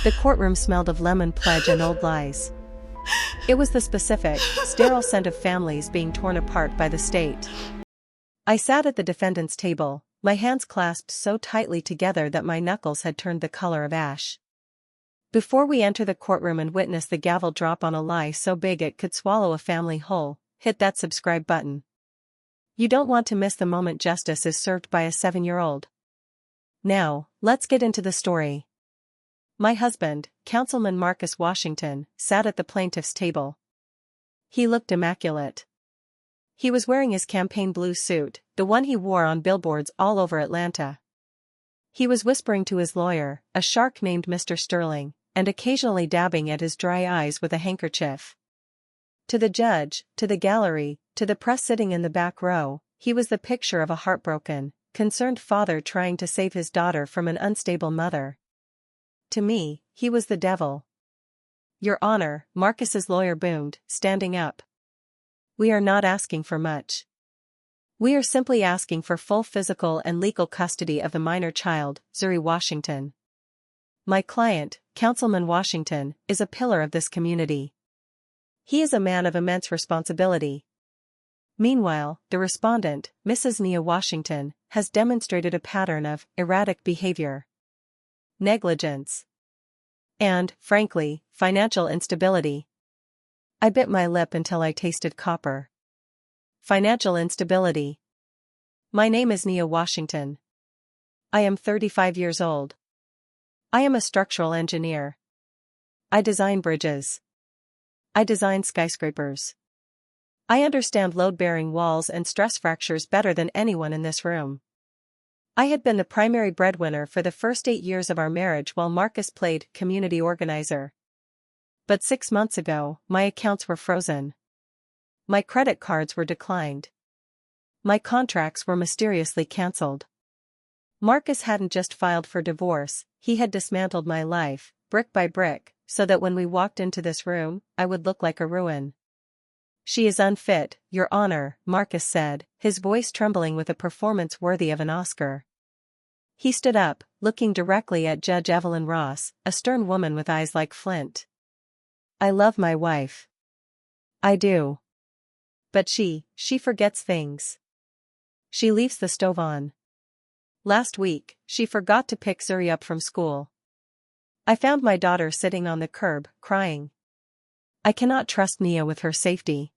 The courtroom smelled of lemon pledge and old lies. It was the specific, sterile scent of families being torn apart by the state. I sat at the defendant's table, my hands clasped so tightly together that my knuckles had turned the color of ash. Before we enter the courtroom and witness the gavel drop on a lie so big it could swallow a family whole, hit that subscribe button. You don't want to miss the moment justice is served by a 7-year-old. Now, let's get into the story. My husband, Councilman Marcus Washington, sat at the plaintiff's table. He looked immaculate. He was wearing his campaign blue suit, the one he wore on billboards all over Atlanta. He was whispering to his lawyer, a shark named Mr. Sterling, and occasionally dabbing at his dry eyes with a handkerchief. To the judge, to the gallery, to the press sitting in the back row, he was the picture of a heartbroken, concerned father trying to save his daughter from an unstable mother. To me, he was the devil. Your Honor, Marcus's lawyer boomed, standing up. We are not asking for much. We are simply asking for full physical and legal custody of the minor child, Zuri Washington. My client, Councilman Washington, is a pillar of this community. He is a man of immense responsibility. Meanwhile, the respondent, Mrs. Nia Washington, has demonstrated a pattern of erratic behavior, negligence, and, frankly, financial instability. I bit my lip until I tasted copper. Financial instability. My name is Nia Washington. I am 35 years old. I am a structural engineer. I design bridges. I design skyscrapers. I understand load-bearing walls and stress fractures better than anyone in this room. I had been the primary breadwinner for the first 8 years of our marriage while Marcus played community organizer. But 6 months ago, my accounts were frozen. My credit cards were declined. My contracts were mysteriously cancelled. Marcus hadn't just filed for divorce, he had dismantled my life, brick by brick, so that when we walked into this room, I would look like a ruin. She is unfit, Your Honor, Marcus said, his voice trembling with a performance worthy of an Oscar. He stood up, looking directly at Judge Evelyn Ross, a stern woman with eyes like flint. I love my wife. I do. But she forgets things. She leaves the stove on. Last week, she forgot to pick Zuri up from school. I found my daughter sitting on the curb, crying. I cannot trust Nia with her safety.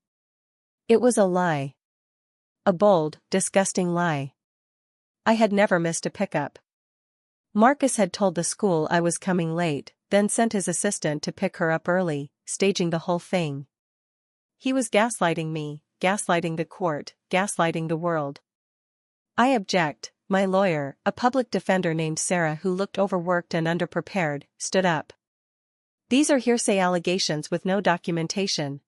It was a lie. A bold, disgusting lie. I had never missed a pickup. Marcus had told the school I was coming late, then sent his assistant to pick her up early, staging the whole thing. He was gaslighting me, gaslighting the court, gaslighting the world. I object. My lawyer, a public defender named Sarah who looked overworked and underprepared, stood up. These are hearsay allegations with no documentation.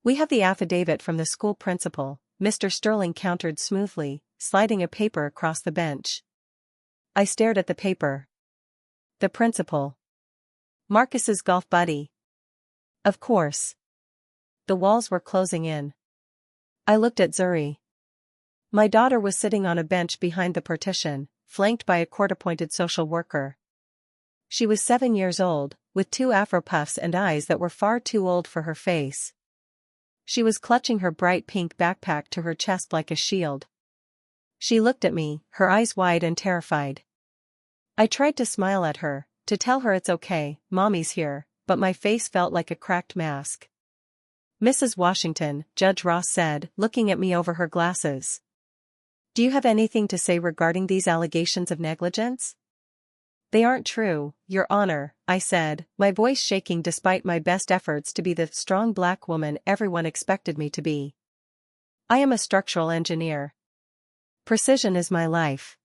We have the affidavit from the school principal, Mr. Sterling countered smoothly, sliding a paper across the bench. I stared at the paper. The principal. Marcus's golf buddy. Of course. The walls were closing in. I looked at Zuri. My daughter was sitting on a bench behind the partition, flanked by a court-appointed social worker. She was 7 years old, with 2 afro puffs and eyes that were far too old for her face. She was clutching her bright pink backpack to her chest like a shield. She looked at me, her eyes wide and terrified. I tried to smile at her, to tell her it's okay, Mommy's here, but my face felt like a cracked mask. Mrs. Washington, Judge Ross said, looking at me over her glasses. Do you have anything to say regarding these allegations of negligence? They aren't true, Your Honor, I said, my voice shaking despite my best efforts to be the strong black woman everyone expected me to be. I am a structural engineer. Precision is my life.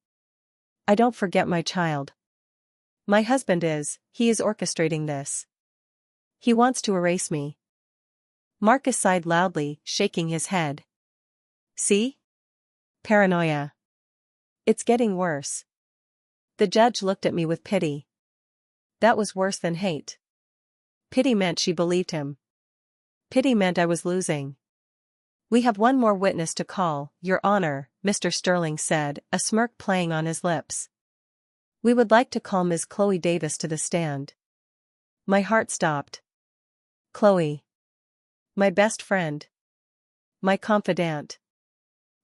I don't forget my child. My husband he is orchestrating this. He wants to erase me. Marcus sighed loudly, shaking his head. See? Paranoia. It's getting worse. The judge looked at me with pity. That was worse than hate. Pity meant she believed him. Pity meant I was losing. We have one more witness to call, Your Honor, Mr. Sterling said, a smirk playing on his lips. We would like to call Ms. Chloe Davis to the stand. My heart stopped. Chloe. My best friend. My confidant.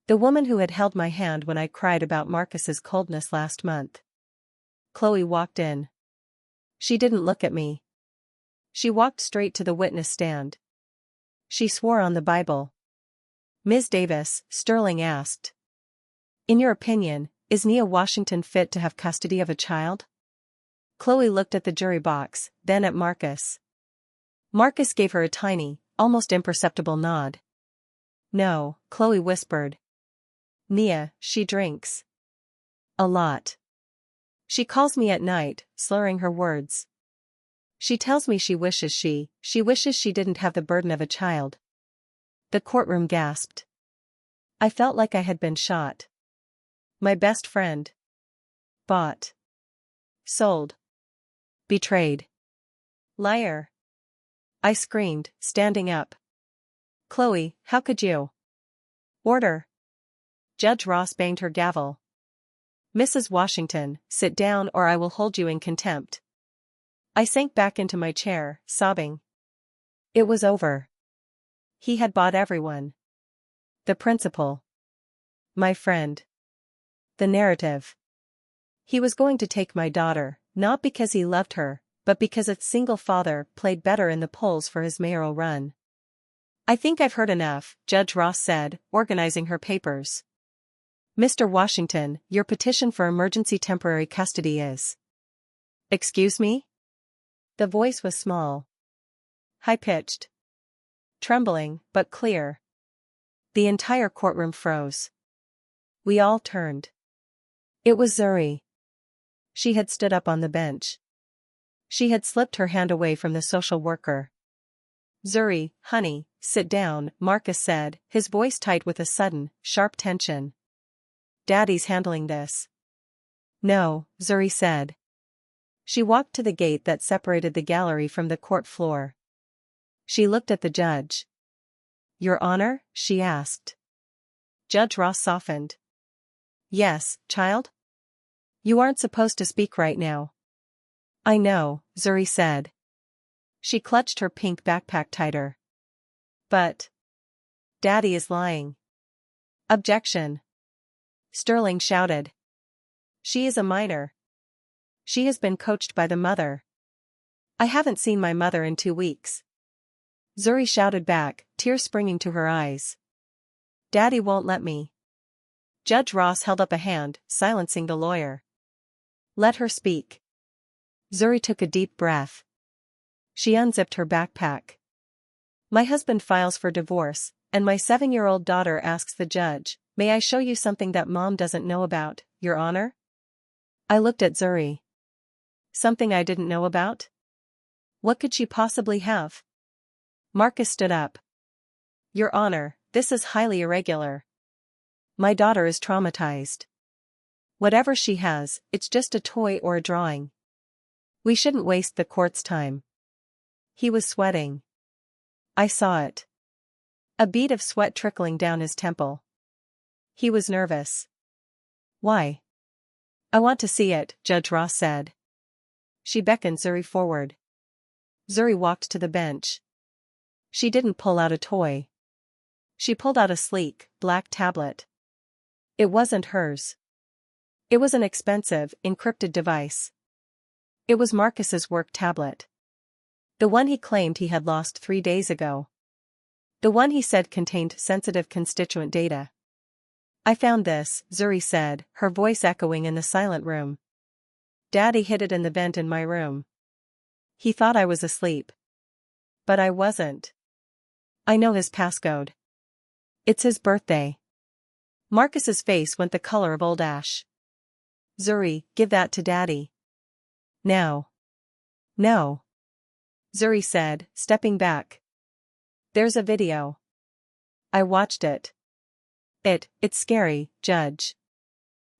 The woman who had held my hand when I cried about Marcus's coldness last month. Chloe walked in. She didn't look at me. She walked straight to the witness stand. She swore on the Bible. Ms. Davis, Sterling asked. In your opinion, is Nia Washington fit to have custody of a child? Chloe looked at the jury box, then at Marcus. Marcus gave her a tiny, almost imperceptible nod. No, Chloe whispered. Nia, she drinks. A lot. She calls me at night, slurring her words. She tells me she wishes she didn't have the burden of a child. The courtroom gasped. I felt like I had been shot. My best friend. Bought. Sold. Betrayed. Liar. I screamed, standing up. Chloe, how could you? Order. Judge Ross banged her gavel. Mrs. Washington, sit down or I will hold you in contempt. I sank back into my chair, sobbing. It was over. He had bought everyone. The principal. My friend. The narrative. He was going to take my daughter, not because he loved her, but because its single father played better in the polls for his mayoral run. I think I've heard enough, Judge Ross said, organizing her papers. Mr. Washington, your petition for emergency temporary custody is. Excuse me? The voice was small. High-pitched. Trembling, but clear. The entire courtroom froze. We all turned. It was Zuri. She had stood up on the bench. She had slipped her hand away from the social worker. Zuri, honey, sit down, Marcus said, his voice tight with a sudden, sharp tension. Daddy's handling this. No, Zuri said. She walked to the gate that separated the gallery from the court floor. She looked at the judge. Your Honor? She asked. Judge Ross softened. Yes, child? You aren't supposed to speak right now. I know, Zuri said. She clutched her pink backpack tighter. But. Daddy is lying. Objection. Sterling shouted. She is a minor. She has been coached by the mother. I haven't seen my mother in 2 weeks. Zuri shouted back, tears springing to her eyes. Daddy won't let me. Judge Ross held up a hand, silencing the lawyer. Let her speak. Zuri took a deep breath. She unzipped her backpack. My husband files for divorce, and my 7-year-old daughter asks the judge, may I show you something that Mom doesn't know about, Your Honor? I looked at Zuri. Something I didn't know about? What could she possibly have? Marcus stood up. Your Honor, this is highly irregular. My daughter is traumatized. Whatever she has, it's just a toy or a drawing. We shouldn't waste the court's time. He was sweating. I saw it. A bead of sweat trickling down his temple. He was nervous. Why? I want to see it, Judge Ross said. She beckoned Zuri forward. Zuri walked to the bench. She didn't pull out a toy. She pulled out a sleek, black tablet. It wasn't hers. It was an expensive, encrypted device. It was Marcus's work tablet. The one he claimed he had lost 3 days ago. The one he said contained sensitive constituent data. I found this, Zuri said, her voice echoing in the silent room. Daddy hid it in the vent in my room. He thought I was asleep. But I wasn't. I know his passcode. It's his birthday. Marcus's face went the color of old ash. Zuri, give that to Daddy. Now. No. Zuri said, stepping back. There's a video. I watched it. It's scary, Judge.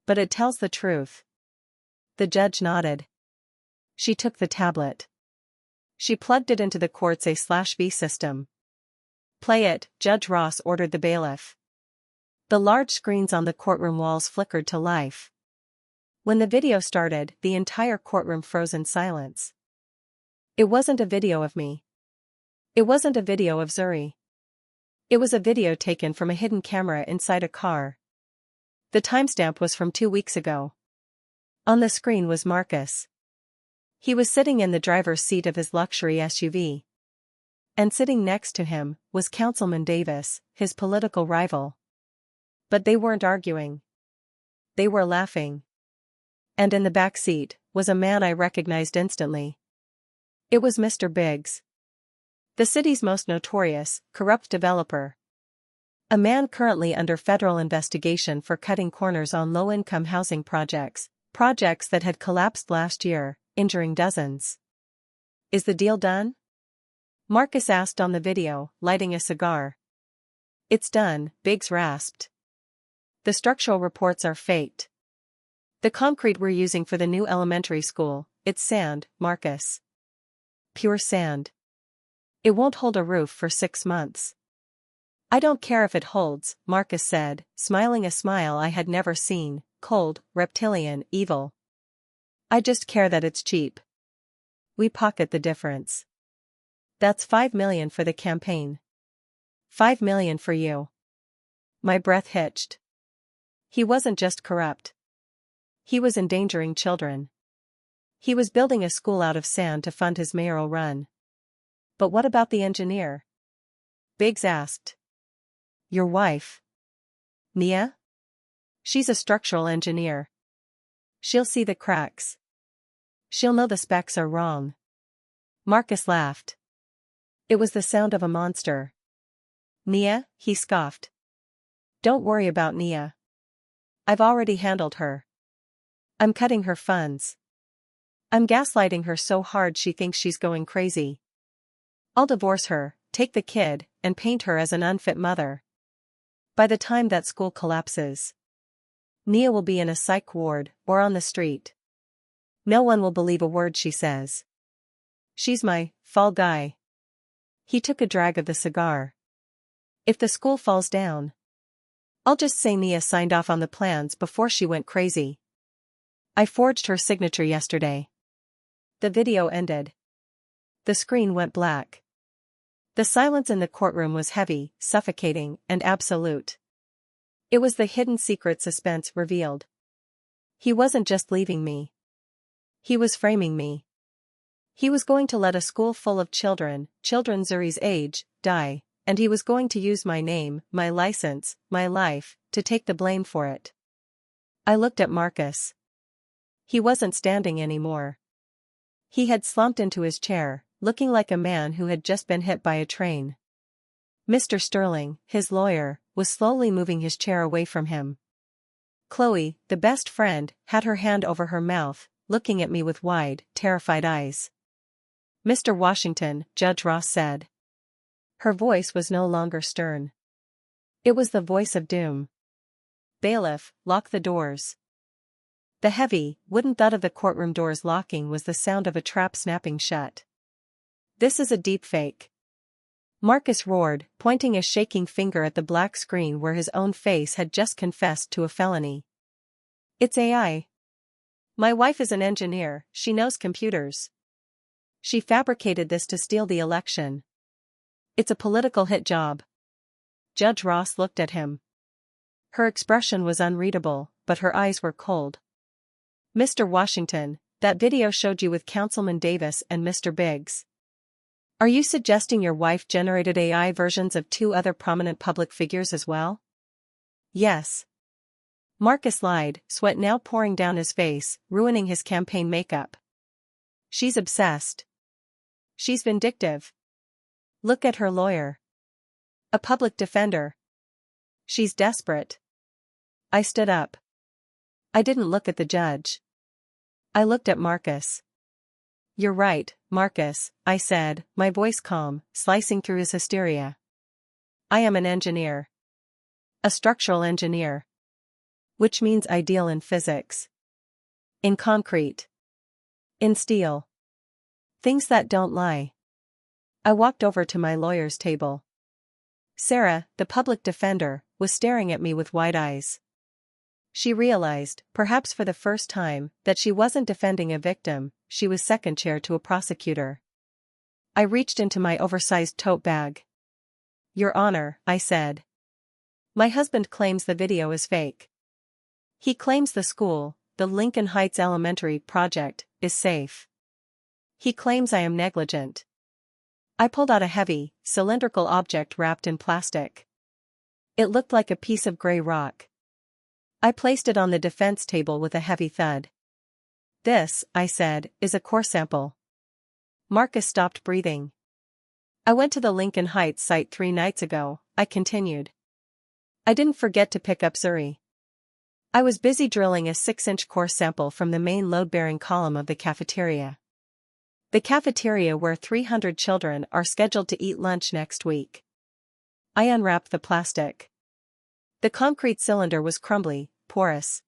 But it tells the truth. The judge nodded. She took the tablet. She plugged it into the court's A/B system. Play it, Judge Ross ordered the bailiff. The large screens on the courtroom walls flickered to life. When the video started, the entire courtroom froze in silence. It wasn't a video of me. It wasn't a video of Zuri. It was a video taken from a hidden camera inside a car. The timestamp was from 2 weeks ago. On the screen was Marcus. He was sitting in the driver's seat of his luxury SUV. And sitting next to him was Councilman Davis, his political rival. But they weren't arguing. They were laughing. And in the back seat was a man I recognized instantly. It was Mr. Biggs. The city's most notorious, corrupt developer. A man currently under federal investigation for cutting corners on low-income housing projects that had collapsed last year, injuring dozens. Is the deal done? Marcus asked on the video, lighting a cigar. It's done, Biggs rasped. The structural reports are faked. The concrete we're using for the new elementary school, it's sand, Marcus. Pure sand. It won't hold a roof for 6 months. I don't care if it holds, Marcus said, smiling a smile I had never seen, cold, reptilian, evil. I just care that it's cheap. We pocket the difference. That's $5 million for the campaign. $5 million for you. My breath hitched. He wasn't just corrupt. He was endangering children. He was building a school out of sand to fund his mayoral run. But what about the engineer? Biggs asked. Your wife? Nia? She's a structural engineer. She'll see the cracks. She'll know the specs are wrong. Marcus laughed. It was the sound of a monster. Nia, he scoffed. Don't worry about Nia. I've already handled her. I'm cutting her funds. I'm gaslighting her so hard she thinks she's going crazy. I'll divorce her, take the kid, and paint her as an unfit mother. By the time that school collapses, Nia will be in a psych ward or on the street. No one will believe a word she says. She's my fall guy. He took a drag of the cigar. If the school falls down, I'll just say Nia signed off on the plans before she went crazy. I forged her signature yesterday. The video ended. The screen went black. The silence in the courtroom was heavy, suffocating, and absolute. It was the hidden secret suspense revealed. He wasn't just leaving me. He was framing me. He was going to let a school full of children Zuri's age, die, and he was going to use my name, my license, my life, to take the blame for it. I looked at Marcus. He wasn't standing anymore. He had slumped into his chair, looking like a man who had just been hit by a train. Mr. Sterling, his lawyer, was slowly moving his chair away from him. Chloe, the best friend, had her hand over her mouth, looking at me with wide, terrified eyes. Mr. Washington, Judge Ross said. Her voice was no longer stern. It was the voice of doom. Bailiff, lock the doors. The heavy, wooden thud of the courtroom doors locking was the sound of a trap snapping shut. This is a deepfake. Marcus roared, pointing a shaking finger at the black screen where his own face had just confessed to a felony. It's AI. My wife is an engineer, she knows computers. She fabricated this to steal the election. It's a political hit job. Judge Ross looked at him. Her expression was unreadable, but her eyes were cold. Mr. Washington, that video showed you with Councilman Davis and Mr. Biggs. Are you suggesting your wife generated AI versions of 2 other prominent public figures as well? Yes. Marcus lied, sweat now pouring down his face, ruining his campaign makeup. She's obsessed. She's vindictive. Look at her lawyer. A public defender. She's desperate. I stood up. I didn't look at the judge. I looked at Marcus. You're right, Marcus, I said, my voice calm, slicing through his hysteria. I am an engineer. A structural engineer. Which means I deal in physics. In concrete. In steel. Things that don't lie. I walked over to my lawyer's table. Sarah, the public defender, was staring at me with wide eyes. She realized, perhaps for the first time, that she wasn't defending a victim, she was second chair to a prosecutor. I reached into my oversized tote bag. "Your Honor," I said. "My husband claims the video is fake. He claims the school, the Lincoln Heights Elementary project, is safe. He claims I am negligent." I pulled out a heavy, cylindrical object wrapped in plastic. It looked like a piece of gray rock. I placed it on the defense table with a heavy thud. "This," I said, "is a core sample." Marcus stopped breathing. "I went to the Lincoln Heights site 3 nights ago," I continued. "I didn't forget to pick up Zuri. I was busy drilling a 6-inch core sample from the main load-bearing column of the cafeteria. The cafeteria where 300 children are scheduled to eat lunch next week." I unwrapped the plastic. The concrete cylinder was crumbly, porous.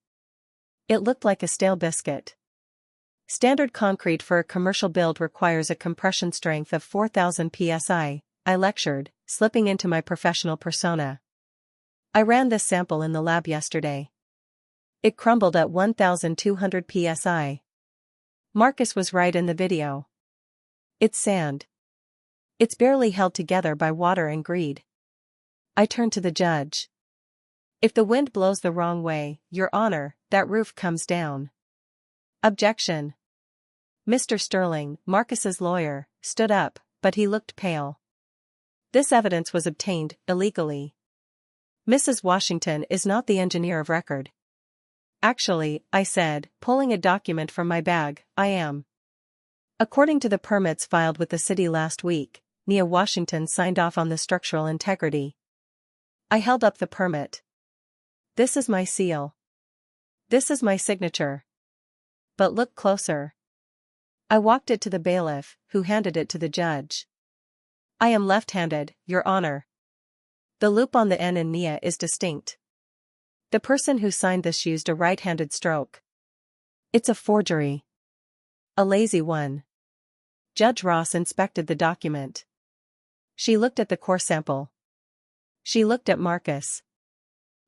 It looked like a stale biscuit. "Standard concrete for a commercial build requires a compression strength of 4,000 psi, I lectured, slipping into my professional persona. "I ran this sample in the lab yesterday. It crumbled at 1,200 psi. Marcus was right in the video. It's sand. It's barely held together by water and greed." I turned to the judge. "If the wind blows the wrong way, Your Honor, that roof comes down." Objection. Mr. Sterling, Marcus's lawyer, stood up, but he looked pale. "This evidence was obtained illegally. Mrs. Washington is not the engineer of record." "Actually," I said, pulling a document from my bag, "I am. According to the permits filed with the city last week, Nia Washington signed off on the structural integrity." I held up the permit. "This is my seal. This is my signature. But look closer." I walked it to the bailiff, who handed it to the judge. "I am left-handed, Your Honor. The loop on the N in Nia is distinct. The person who signed this used a right-handed stroke. It's a forgery. A lazy one." Judge Ross inspected the document. She looked at the core sample. She looked at Marcus.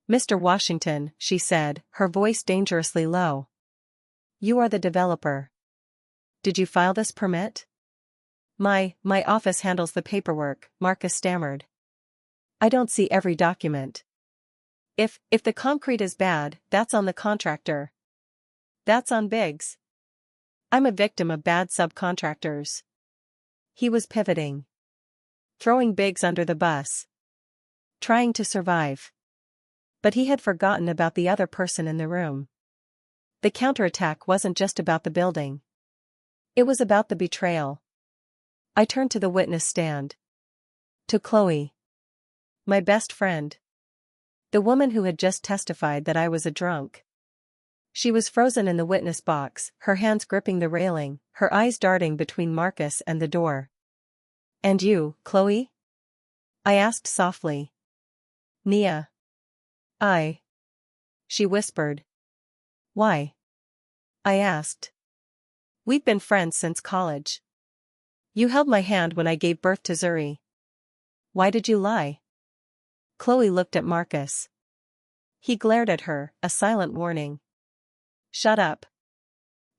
"Mr. Washington," she said, her voice dangerously low. "You are the developer. Did you file this permit?" My office handles the paperwork," Marcus stammered. "I don't see every document. If the concrete is bad, that's on the contractor. That's on Biggs. I'm a victim of bad subcontractors." He was pivoting. Throwing Biggs under the bus. Trying to survive. But he had forgotten about the other person in the room. The counterattack wasn't just about the building. It was about the betrayal. I turned to the witness stand. To Chloe. My best friend. The woman who had just testified that I was a drunk. She was frozen in the witness box, her hands gripping the railing, her eyes darting between Marcus and the door. "And you, Chloe?" I asked softly. "Nia." She whispered. "Why?" I asked. "We've been friends since college. You held my hand when I gave birth to Zuri. Why did you lie?" Chloe looked at Marcus. He glared at her, a silent warning. "Shut up."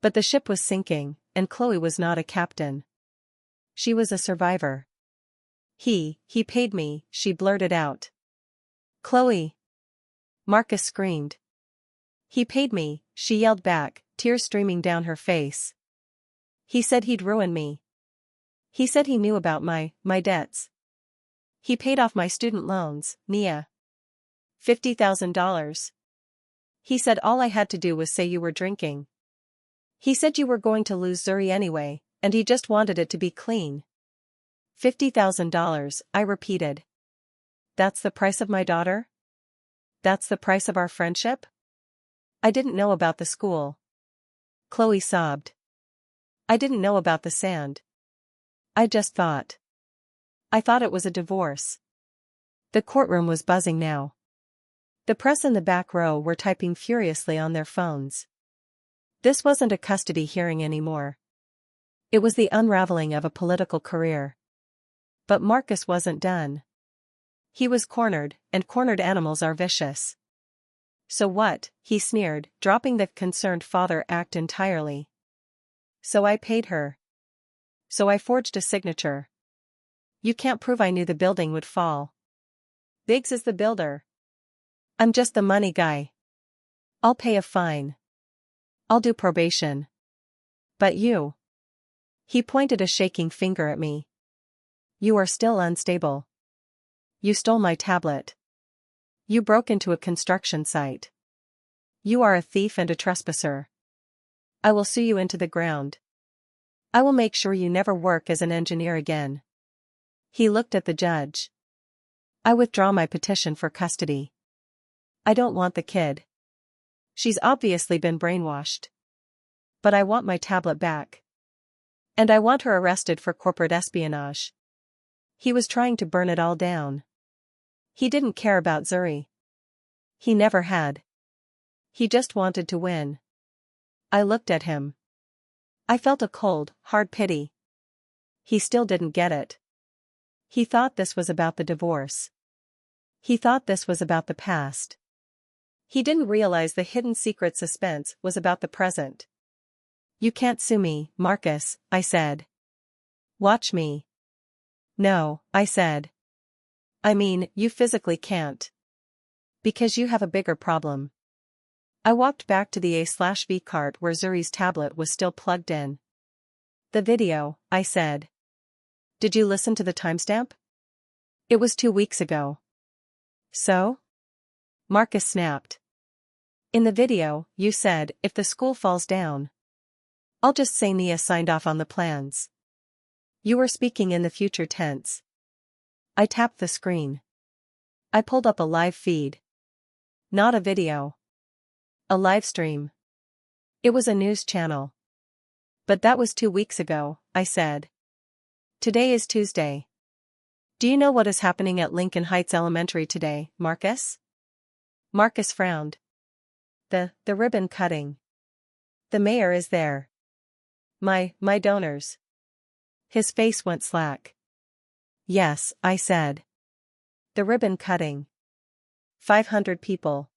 But the ship was sinking, and Chloe was not a captain. She was a survivor. He paid me," she blurted out. "Chloe!" Marcus screamed. "He paid me," she yelled back, tears streaming down her face. "He said he'd ruin me. He said he knew about my debts. He paid off my student loans, Nia. $50,000. He said all I had to do was say you were drinking. He said you were going to lose Zuri anyway, and he just wanted it to be clean." $50,000, I repeated. "That's the price of my daughter? That's the price of our friendship?" "I didn't know about the school." Chloe sobbed. "I didn't know about the sand. I just thought. I thought it was a divorce." The courtroom was buzzing now. The press in the back row were typing furiously on their phones. This wasn't a custody hearing anymore. It was the unraveling of a political career. But Marcus wasn't done. He was cornered, and cornered animals are vicious. "So what?" he sneered, dropping the concerned father act entirely. "So I paid her. So I forged a signature." You can't prove I knew the building would fall. Biggs is the builder. I'm just the money guy. I'll pay a fine. I'll do probation. But you. He pointed a shaking finger at me. You are still unstable. You stole my tablet. You broke into a construction site. You are a thief and a trespasser. I will sue you into the ground. I will make sure you never work as an engineer again. He looked at the judge. I withdraw my petition for custody. I don't want the kid. She's obviously been brainwashed. But I want my tablet back. And I want her arrested for corporate espionage. He was trying to burn it all down. He didn't care about Zuri. He never had. He just wanted to win. I looked at him. I felt a cold, hard pity. He still didn't get it. He thought this was about the divorce. He thought this was about the past. He didn't realize the hidden secret suspense was about the present. You can't sue me, Marcus, I said. Watch me. No, I said. I mean, you physically can't. Because you have a bigger problem. I walked back to the A/V cart where Zuri's tablet was still plugged in. The video, I said. Did you listen to the timestamp? It was 2 weeks ago. So? Marcus snapped. In the video, you said, if the school falls down. I'll just say Nia signed off on the plans. You were speaking in the future tense. I tapped the screen. I pulled up a live feed. Not a video. A live stream. It was a news channel. But that was 2 weeks ago, I said. Today is Tuesday. Do you know what is happening at Lincoln Heights Elementary today, Marcus? Marcus frowned. The ribbon cutting. The mayor is there. My donors. His face went slack. Yes, I said. The ribbon cutting. 500 people.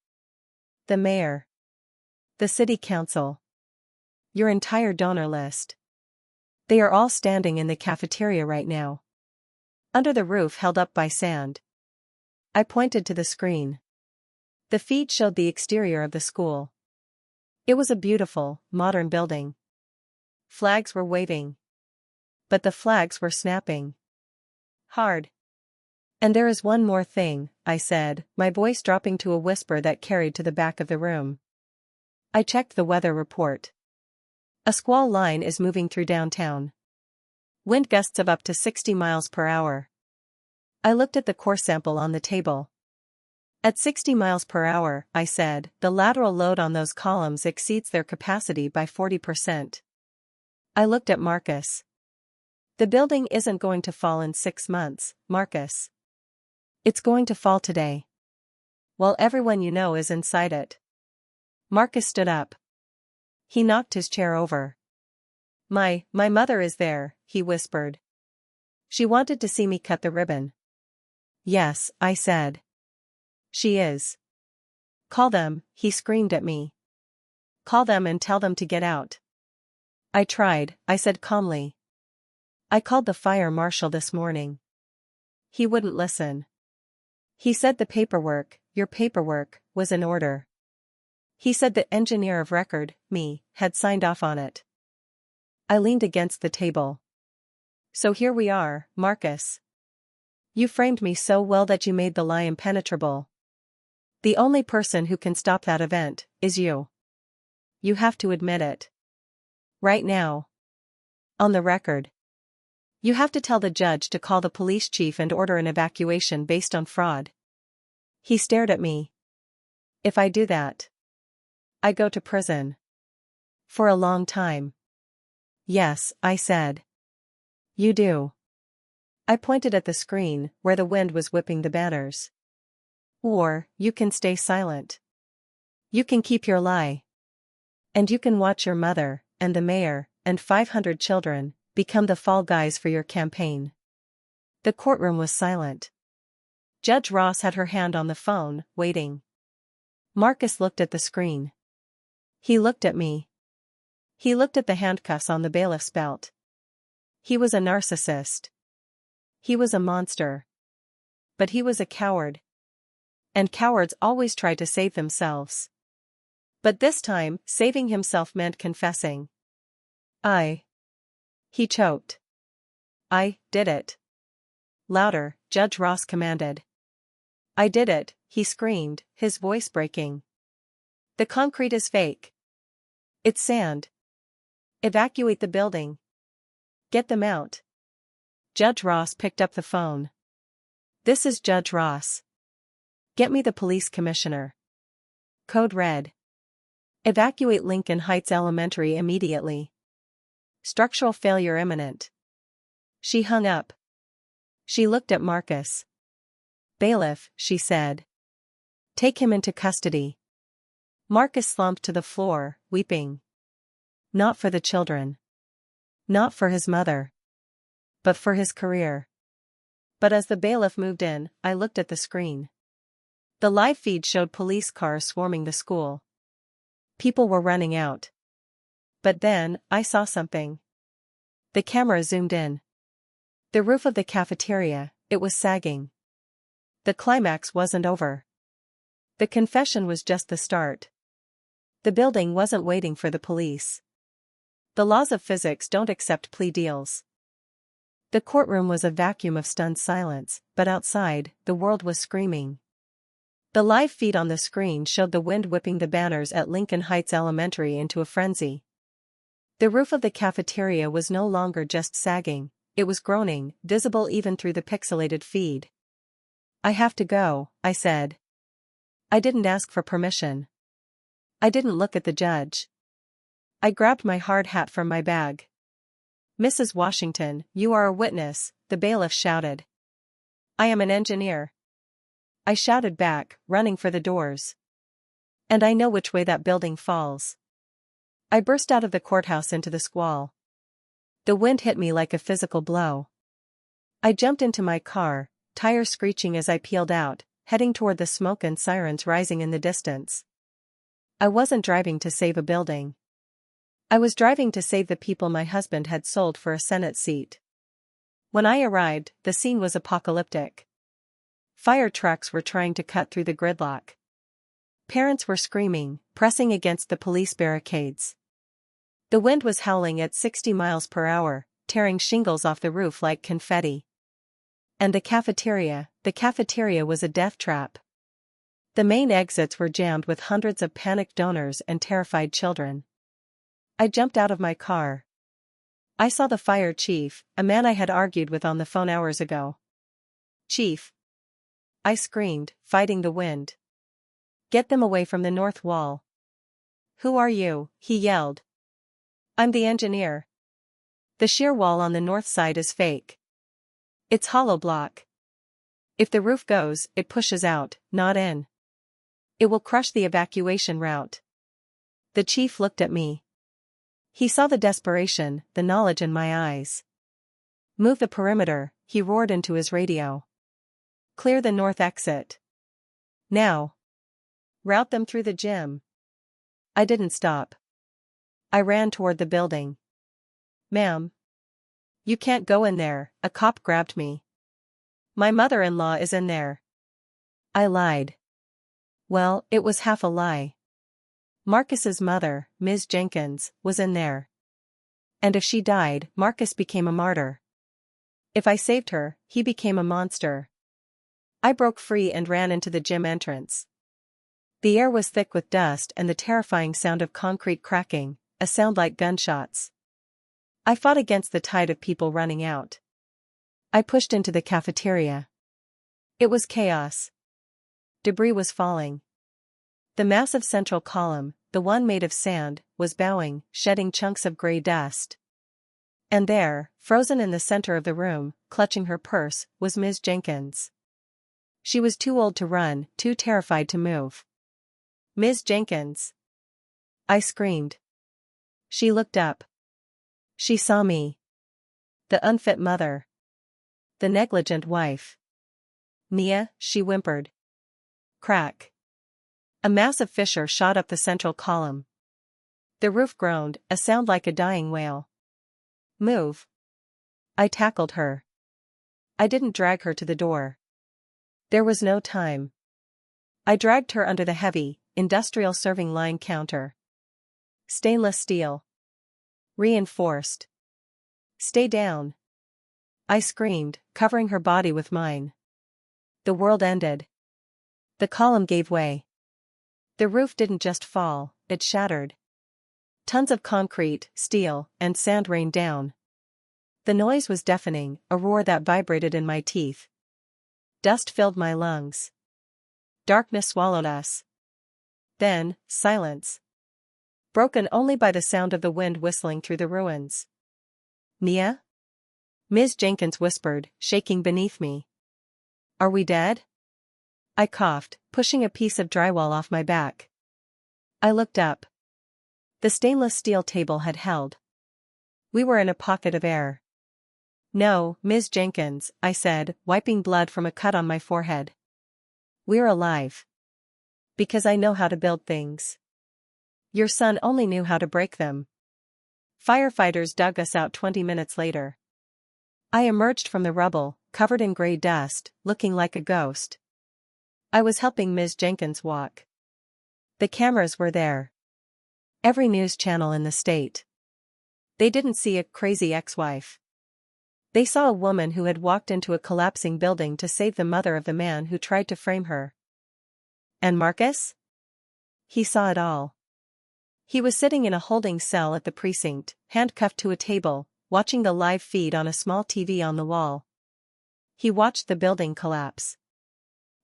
The mayor. The city council. Your entire donor list. They are all standing in the cafeteria right now. Under the roof held up by sand. I pointed to the screen. The feed showed the exterior of the school. It was a beautiful, modern building. Flags were waving. But the flags were snapping. Hard. And there is one more thing, I said, my voice dropping to a whisper that carried to the back of the room. I checked the weather report. A squall line is moving through downtown. Wind gusts of up to 60 miles per hour. I looked at the core sample on the table. At 60 miles per hour, I said, the lateral load on those columns exceeds their capacity by 40%. I looked at Marcus. The building isn't going to fall in 6 months, Marcus. It's going to fall today. While everyone you know is inside it. Marcus stood up. He knocked his chair over. My mother is there, he whispered. She wanted to see me cut the ribbon. Yes, I said. She is. Call them, he screamed at me. Call them and tell them to get out. I tried, I said calmly. I called the fire marshal this morning. He wouldn't listen. He said your paperwork, was in order. He said the engineer of record, me, had signed off on it. I leaned against the table. So here we are, Marcus. You framed me so well that you made the lie impenetrable. The only person who can stop that event is you. You have to admit it. Right now. On the record. You have to tell the judge to call the police chief and order an evacuation based on fraud. He stared at me. If I do that, I go to prison. For a long time. Yes, I said. You do. I pointed at the screen, where the wind was whipping the banners. Or, you can stay silent. You can keep your lie. And you can watch your mother, and the mayor, and 500 children, become the fall guys for your campaign. The courtroom was silent. Judge Ross had her hand on the phone, waiting. Marcus looked at the screen. He looked at me. He looked at the handcuffs on the bailiff's belt. He was a narcissist. He was a monster. But he was a coward. And cowards always try to save themselves. But this time, saving himself meant confessing. He choked. I did it. Louder, Judge Ross commanded. I did it, he screamed, his voice breaking. The concrete is fake. It's sand. Evacuate the building. Get them out. Judge Ross picked up the phone. This is Judge Ross. Get me the police commissioner. Code red. Evacuate Lincoln Heights Elementary immediately. Structural failure imminent. She hung up. She looked at Marcus. Bailiff, she said. Take him into custody. Marcus slumped to the floor, weeping. Not for the children. Not for his mother. But for his career. But as the bailiff moved in, I looked at the screen. The live feed showed police cars swarming the school. People were running out. But then, I saw something. The camera zoomed in. The roof of the cafeteria, it was sagging. The climax wasn't over. The confession was just the start. The building wasn't waiting for the police. The laws of physics don't accept plea deals. The courtroom was a vacuum of stunned silence, but outside, the world was screaming. The live feed on the screen showed the wind whipping the banners at Lincoln Heights Elementary into a frenzy. The roof of the cafeteria was no longer just sagging, it was groaning, visible even through the pixelated feed. I have to go, I said. I didn't ask for permission. I didn't look at the judge. I grabbed my hard hat from my bag. Mrs. Washington, you are a witness, the bailiff shouted. I am an engineer. I shouted back, running for the doors. And I know which way that building falls. I burst out of the courthouse into the squall. The wind hit me like a physical blow. I jumped into my car, tires screeching as I peeled out, heading toward the smoke and sirens rising in the distance. I wasn't driving to save a building. I was driving to save the people my husband had sold for a Senate seat. When I arrived, the scene was apocalyptic. Fire trucks were trying to cut through the gridlock. Parents were screaming, pressing against the police barricades. The wind was howling at 60 miles per hour, tearing shingles off the roof like confetti. And the cafeteria was a death trap. The main exits were jammed with hundreds of panicked donors and terrified children. I jumped out of my car. I saw the fire chief, a man I had argued with on the phone hours ago. Chief! I screamed, fighting the wind. Get them away from the north wall. Who are you? He yelled. I'm the engineer. The shear wall on the north side is fake. It's hollow block. If the roof goes, it pushes out, not in. It will crush the evacuation route. The chief looked at me. He saw the desperation, the knowledge in my eyes. Move the perimeter, he roared into his radio. Clear the north exit. Now. Route them through the gym. I didn't stop. I ran toward the building. Ma'am. You can't go in there, a cop grabbed me. My mother-in-law is in there. I lied. Well, it was half a lie. Marcus's mother, Ms. Jenkins, was in there. And if she died, Marcus became a martyr. If I saved her, he became a monster. I broke free and ran into the gym entrance. The air was thick with dust and the terrifying sound of concrete cracking, a sound like gunshots. I fought against the tide of people running out. I pushed into the cafeteria. It was chaos. Debris was falling. The massive central column, the one made of sand, was bowing, shedding chunks of gray dust. And there, frozen in the center of the room, clutching her purse, was Ms. Jenkins. She was too old to run, too terrified to move. Ms. Jenkins! I screamed. She looked up. She saw me. The unfit mother. The negligent wife. Nia, she whimpered. Crack. A massive fissure shot up the central column. The roof groaned, a sound like a dying whale. Move. I tackled her. I didn't drag her to the door. There was no time. I dragged her under the heavy, industrial serving line counter. Stainless steel. Reinforced. Stay down. I screamed, covering her body with mine. The world ended. The column gave way. The roof didn't just fall, it shattered. Tons of concrete, steel, and sand rained down. The noise was deafening, a roar that vibrated in my teeth. Dust filled my lungs. Darkness swallowed us. Then, silence. Broken only by the sound of the wind whistling through the ruins. Nia? Ms. Jenkins whispered, shaking beneath me. Are we dead? I coughed, pushing a piece of drywall off my back. I looked up. The stainless steel table had held. We were in a pocket of air. No, Ms. Jenkins, I said, wiping blood from a cut on my forehead. We're alive. Because I know how to build things. Your son only knew how to break them. Firefighters dug us out 20 minutes later. I emerged from the rubble, covered in gray dust, looking like a ghost. I was helping Ms. Jenkins walk. The cameras were there. Every news channel in the state. They didn't see a crazy ex-wife. They saw a woman who had walked into a collapsing building to save the mother of the man who tried to frame her. And Marcus? He saw it all. He was sitting in a holding cell at the precinct, handcuffed to a table, watching the live feed on a small TV on the wall. He watched the building collapse.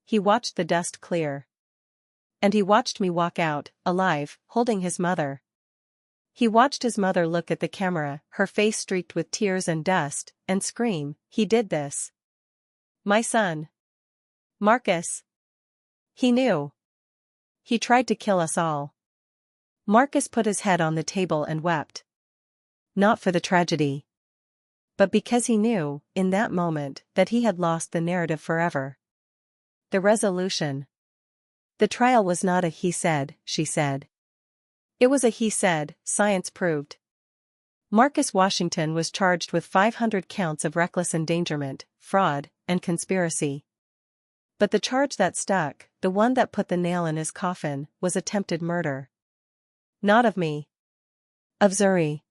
He watched the dust clear. And he watched me walk out, alive, holding his mother. He watched his mother look at the camera, her face streaked with tears and dust, and scream, "He did this. My son. Marcus. He knew. He tried to kill us all." Marcus put his head on the table and wept. Not for the tragedy. But because he knew, in that moment, that he had lost the narrative forever. The resolution. The trial was not a he said, she said. It was a he said, science proved. Marcus Washington was charged with 500 counts of reckless endangerment, fraud, and conspiracy. But the charge that stuck, the one that put the nail in his coffin, was attempted murder. Not of me. Of Zuri.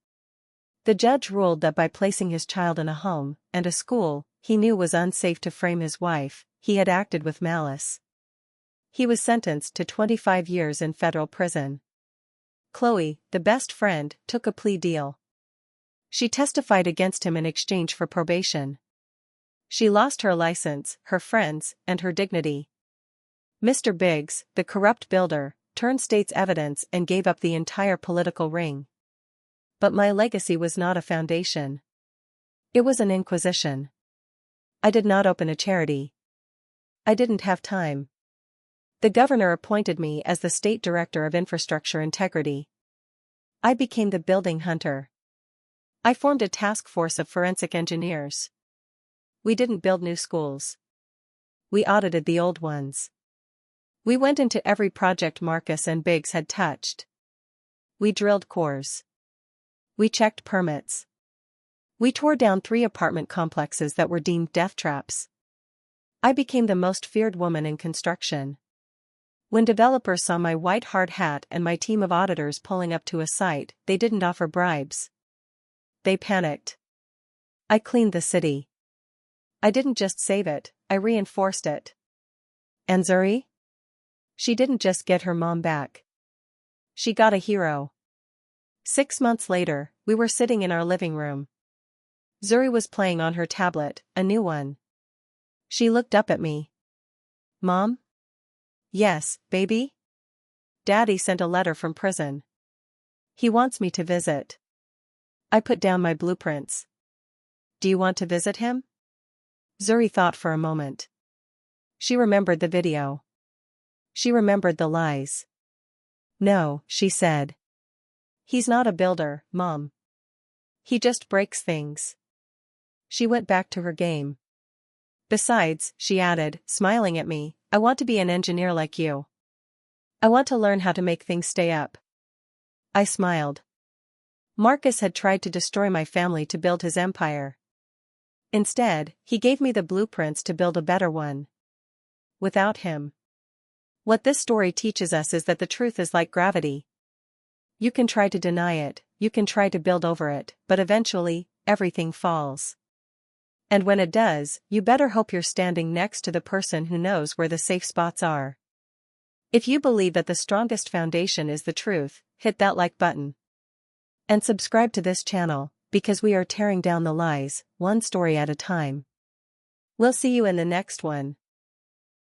The judge ruled that by placing his child in a home, and a school, he knew was unsafe to frame his wife, he had acted with malice. He was sentenced to 25 years in federal prison. Chloe, the best friend, took a plea deal. She testified against him in exchange for probation. She lost her license, her friends, and her dignity. Mr. Biggs, the corrupt builder, turned state's evidence and gave up the entire political ring. But my legacy was not a foundation. It was an inquisition. I did not open a charity. I didn't have time. The governor appointed me as the state director of infrastructure integrity. I became the building hunter. I formed a task force of forensic engineers. We didn't build new schools. We audited the old ones. We went into every project Marcus and Biggs had touched. We drilled cores. We checked permits. We tore down 3 apartment complexes that were deemed death traps. I became the most feared woman in construction. When developers saw my white hard hat and my team of auditors pulling up to a site, they didn't offer bribes. They panicked. I cleaned the city. I didn't just save it, I reinforced it. And Zuri? She didn't just get her mom back. She got a hero. 6 months later, we were sitting in our living room. Zuri was playing on her tablet, a new one. She looked up at me. Mom? Yes, baby? Daddy sent a letter from prison. He wants me to visit. I put down my blueprints. Do you want to visit him? Zuri thought for a moment. She remembered the video. She remembered the lies. No, she said. He's not a builder, Mom. He just breaks things. She went back to her game. Besides, she added, smiling at me, I want to be an engineer like you. I want to learn how to make things stay up. I smiled. Marcus had tried to destroy my family to build his empire. Instead, he gave me the blueprints to build a better one. Without him. What this story teaches us is that the truth is like gravity. You can try to deny it, you can try to build over it, but eventually, everything falls. And when it does, you better hope you're standing next to the person who knows where the safe spots are. If you believe that the strongest foundation is the truth, hit that like button. And subscribe to this channel, because we are tearing down the lies, one story at a time. We'll see you in the next one.